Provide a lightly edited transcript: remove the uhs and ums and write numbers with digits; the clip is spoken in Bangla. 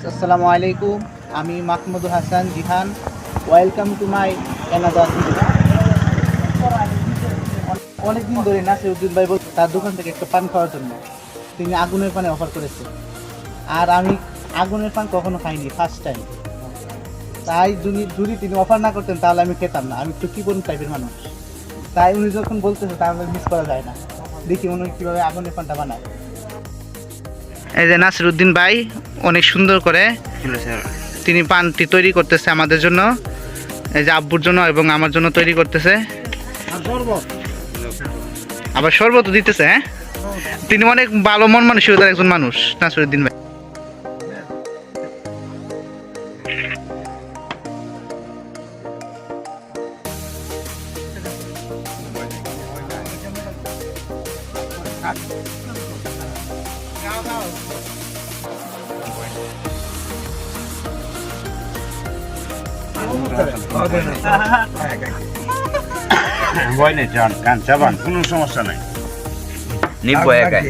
আসসালামু আলাইকুম, আমি Mahmudul Hasan Jihan. Welcome to my another video. অনেকদিন ধরে নাসিরউদ্দিন ভাই বলছে তার দোকান থেকে একটা পান খাওয়ার জন্য। তিনি আগুনের পানে অফার করেছে, আর আমি আগুনের পান কখনো খাইনি, ফার্স্ট টাইম। তাই যদি তিনি অফার না করতেন তাহলে আমি খেতাম না। আমি একটু কিপন টাইপের মানুষ, তাই উনি যখন বলতেছে তাহলে মিস করা যায় না। দেখি উনি কীভাবে আগুনের পানটা বানায়। এই যে নাসিরউদ্দিন ভাই অনেক সুন্দর করে তিনি পানটি তৈরি করতেছে আমাদের জন্য, এই যে আব্বুর জন্য এবং আমার জন্য তৈরি করতেছে। আবার শরবত দিতেছে। হ্যাঁ, তিনি অনেক ভালো মন মানসিকতার একজন মানুষ নাসিরউদ্দিন ভাই। ভয় নেই, চান কান চাবান, কোনো সমস্যা নাই। নিব একাই।